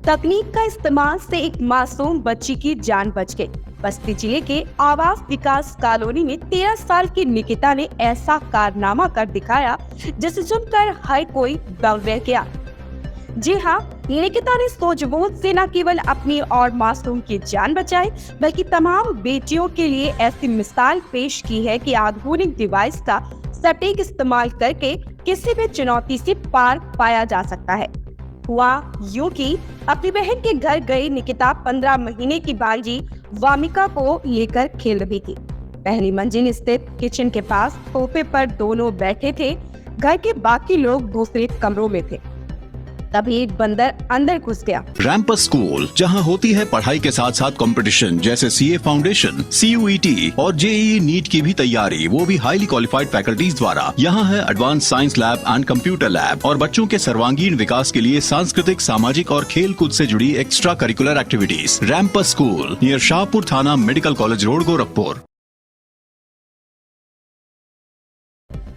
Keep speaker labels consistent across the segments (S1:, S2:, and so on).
S1: तकनीक का इस्तेमाल से एक मासूम बच्ची की जान बच गई। बस्ती जिले के आवास विकास कॉलोनी में 13 साल की निकिता ने ऐसा कारनामा कर दिखाया जिसे सुनकर हर कोई दंग रह गया। जी हाँ, निकिता ने सूझबूझ से न केवल अपनी और मासूम की जान बचाई बल्कि तमाम बेटियों के लिए ऐसी मिसाल पेश की है कि आधुनिक डिवाइस का सटीक इस्तेमाल करके किसी भी चुनौती से पार पाया जा सकता है। हुआ यूं कि अपनी बहन के घर गई निकिता 15 महीने की बालजी वामिका को लेकर खेल रही थी। पहली मंजिल स्थित किचन के पास सोफे पर दोनों बैठे थे। घर के बाकी लोग दूसरे कमरों में थे। तभी एक बंदर अंदर घुस गया।
S2: रैंपस स्कूल, जहां होती है पढ़ाई के साथ साथ कंपटीशन जैसे सीए फाउंडेशन, CUET और JEE नीट की भी तैयारी, वो भी हाईली क्वालिफाइड फैकल्टीज द्वारा। यहाँ है advance science lab and computer lab और बच्चों के सर्वांगीण विकास के लिए सांस्कृतिक, सामाजिक और खेल कूद से जुड़ी एक्स्ट्रा करिकुलर एक्टिविटीज। रैंपस स्कूल नियर शाहपुर थाना, मेडिकल कॉलेज रोड, गोरखपुर।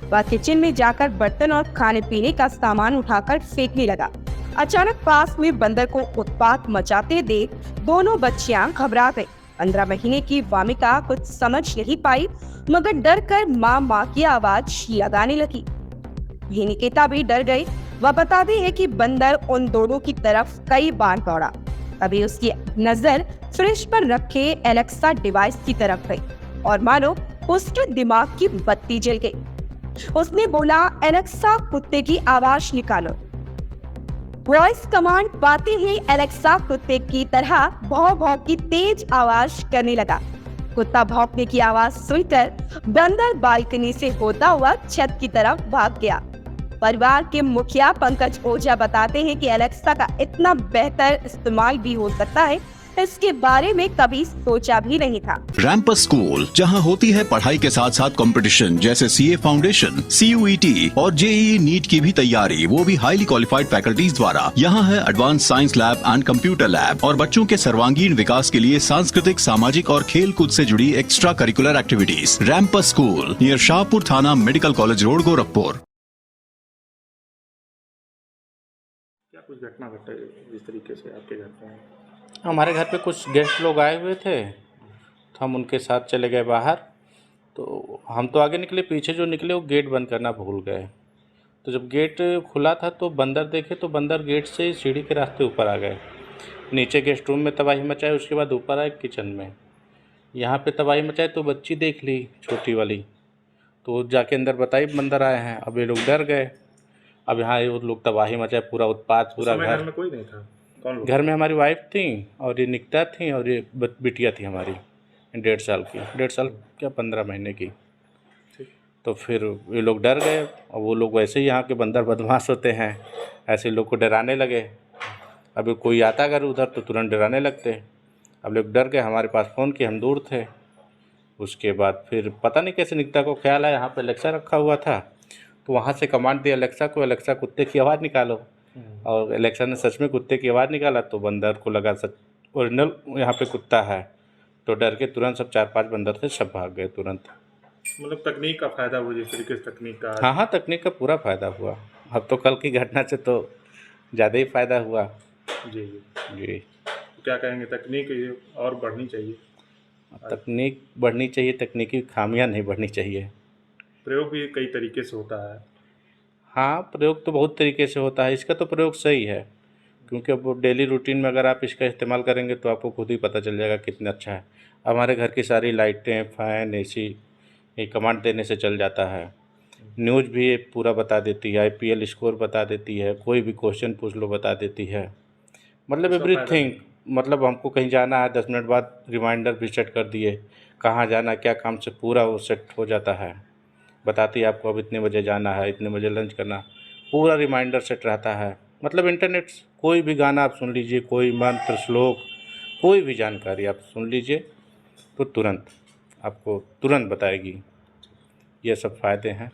S1: वह किचन में जाकर बर्तन और खाने पीने का सामान उठाकर फेंकने लगा। अचानक पास हुए बंदर को उत्पात मचाते देख दोनों बच्चियां घबरा गईं। 15 महीने की वामिका कुछ समझ नहीं पाई मगर डर कर माँ की आवाज लगाने लगी। ये निकिता भी डर गई। वह बताती है कि बंदर उन दोनों की तरफ कई बार दौड़ा। तभी उसकी नजर फ्रिज पर रखे एलेक्सा डिवाइस की तरफ गई और मानो उसके दिमाग की बत्ती जल गई। उसने बोला, एलेक्सा कुत्ते की आवाज निकालो। वॉइस कमांड पाते ही एलेक्सा कुत्ते की तरह भौं भौं की तेज आवाज करने लगा। कुत्ता भौंकने की आवाज सुनकर बंदर बालकनी से होता हुआ छत की तरफ भाग गया। परिवार के मुखिया पंकज ओझा बताते हैं कि एलेक्सा का इतना बेहतर इस्तेमाल भी हो सकता है, इसके बारे में कभी सोचा भी नहीं था।
S2: रैंपस स्कूल, जहां होती है पढ़ाई के साथ साथ कंपटीशन जैसे सीए फाउंडेशन, CUET और JEE नीट की भी तैयारी, वो भी हाईली क्वालिफाइड फैकल्टीज द्वारा। यहाँ है advance science lab and computer lab और बच्चों के सर्वांगीण विकास के लिए सांस्कृतिक, सामाजिक और खेल कूद से जुड़ी एक्स्ट्रा करिकुलर एक्टिविटीज। रैंपस स्कूल नियर शाहपुर थाना, मेडिकल कॉलेज रोड, गोरखपुर।
S3: क्या कुछ घटना घटे जिस तरीके से आपके घर पे?
S4: हमारे घर पे कुछ गेस्ट लोग आए हुए थे तो हम उनके साथ चले गए बाहर। तो हम तो आगे निकले, पीछे जो निकले वो गेट बंद करना भूल गए। तो जब गेट खुला था तो बंदर देखे तो बंदर गेट से सीढ़ी के रास्ते ऊपर आ गए। नीचे गेस्ट रूम में तबाही मचाई, उसके बाद ऊपर आए किचन में। यहाँ पे तबाही मचाई तो बच्ची देख ली छोटी वाली, तो जाके अंदर बताई बंदर आए हैं। अब ये लोग डर गए। अब यहाँ ये लोग तबाही मचाए, पूरा उत्पात, पूरा घर
S3: में कोई नहीं था? कौन लोग?
S4: घर में हमारी वाइफ थी और ये निकिता थी और ये बिटिया थी हमारी 1.5 साल की, 1.5 साल क्या 15 महीने की। तो फिर ये लोग डर गए और वो लोग वैसे ही यहाँ के बंदर बदमाश होते हैं, ऐसे लोग को डराने लगे। अभी कोई आता अगर उधर तो तुरंत डराने लगते। अब लोग डर गए, हमारे पास फ़ोन किए, हम दूर थे। उसके बाद फिर पता नहीं कैसे निकिता को ख्याल आया, यहाँ पे एलेक्सा रखा हुआ था तो वहाँ से कमांड दिया एलेक्सा को, एलेक्सा कुत्ते की आवाज़ निकालो। और एलेक्सा ने सच में कुत्ते की आवाज़ निकाला तो बंदर को लगा सच ओरिजिनल यहाँ पे कुत्ता है। तो डर के तुरंत सब 4-5 बंदर थे, सब भाग गए तुरंत।
S3: मतलब तकनीक का फ़ायदा हुआ जिस तरीके से तकनीक का?
S4: हाँ, तकनीक का पूरा फ़ायदा हुआ। अब तो कल की घटना से तो ज़्यादा ही फ़ायदा हुआ।
S3: जी जी
S4: जी,
S3: क्या कहेंगे, तकनीक और बढ़नी चाहिए?
S4: तकनीक बढ़नी चाहिए, तकनीकी खामियां नहीं बढ़नी चाहिए।
S3: प्रयोग भी कई तरीके से होता है।
S4: हाँ, प्रयोग तो बहुत तरीके से होता है। इसका तो प्रयोग सही है क्योंकि अब डेली रूटीन में अगर आप इसका इस्तेमाल करेंगे तो आपको खुद ही पता चल जाएगा कितना अच्छा है। हमारे घर की सारी लाइटें, फ़ैन, AC ये कमांड देने से चल जाता है। न्यूज़ भी ये पूरा बता देती है, IPL स्कोर बता देती है, कोई भी क्वेश्चन पूछ लो बता देती है। मतलब एवरीथिंग। मतलब हमको कहीं जाना है 10 मिनट बाद रिमाइंडर भी सेट कर दिए, कहाँ जाना क्या काम से पूरा वो सेट हो जाता है। बताती है आपको अब इतने बजे जाना है, इतने बजे लंच करना, पूरा रिमाइंडर सेट रहता है। मतलब इंटरनेट, कोई भी गाना आप सुन लीजिए, कोई मंत्र, श्लोक, कोई भी जानकारी आप सुन लीजिए तो तुरंत आपको तुरंत बताएगी। ये सब फ़ायदे हैं।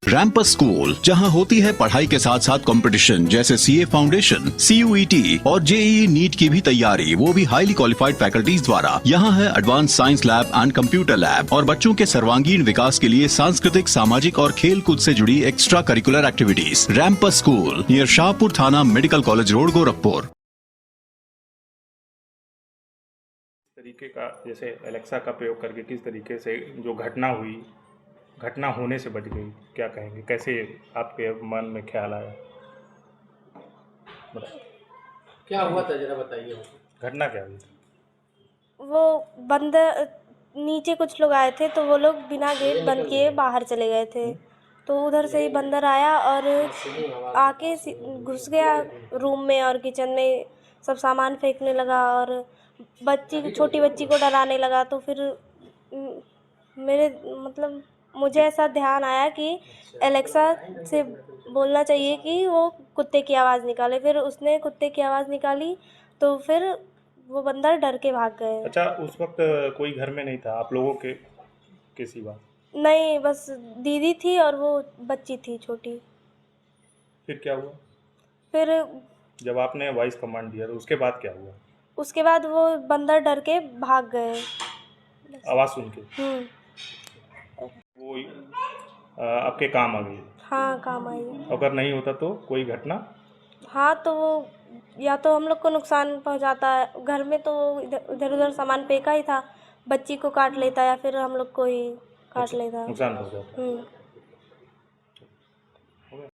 S2: रैंपस स्कूल, जहां होती है पढ़ाई के साथ साथ कंपटीशन जैसे सीए फाउंडेशन, CUET और JEE नीट की भी तैयारी, वो भी हाईली क्वालिफाइड फैकल्टीज द्वारा। यहाँ है advance science lab and computer lab और बच्चों के सर्वांगीण विकास के लिए सांस्कृतिक, सामाजिक और खेल कूद से जुड़ी एक्स्ट्रा करिकुलर एक्टिविटीज। रैंपस स्कूल नियर शाहपुर थाना, मेडिकल कॉलेज रोड, गोरखपुर।
S3: तरीके का जैसे एलेक्सा का प्रयोग करके किस तरीके से जो घटना हुई, घटना होने से बच गई, क्या कहेंगे? कैसे आपके मन में ख्याल आया?
S5: क्या हुआ था जरा बताइए।
S3: घटना क्या हुई?
S6: वो बंदर नीचे कुछ लोग आए थे तो वो लोग बिना गेट बंद किए बाहर चले गए थे। तो उधर से ही बंदर आया और आके घुस गया रूम में और किचन में सब सामान फेंकने लगा और छोटी बच्ची को डराने लगा। तो फिर मेरे मतलब मुझे ऐसा ध्यान आया कि एलेक्सा से बोलना चाहिए कि वो कुत्ते की आवाज़ निकाले। फिर उसने कुत्ते की आवाज़ निकाली तो फिर वो बंदर डर के भाग गए।
S3: अच्छा, उस वक्त कोई घर में नहीं था आप लोगों के सिवा?
S6: नहीं, बस दीदी थी और वो बच्ची थी छोटी।
S3: फिर क्या हुआ
S6: फिर
S3: जब आपने वॉइस कमांड दिया? तो उसके बाद क्या हुआ?
S6: उसके बाद वो बंदर डर के भाग गए।
S3: आवाज़ सुन के
S6: हम्म।
S3: वो आपके काम आ गई?
S6: हाँ, काम आई।
S3: अगर नहीं होता तो कोई घटना?
S6: हाँ, तो वो या तो हम लोग को नुकसान पहुंचाता है घर में, तो वो इधर उधर सामान फेंका ही था, बच्ची को काट लेता या फिर हम लोग को ही काट लेता।
S3: नुकसान पहुंचाता।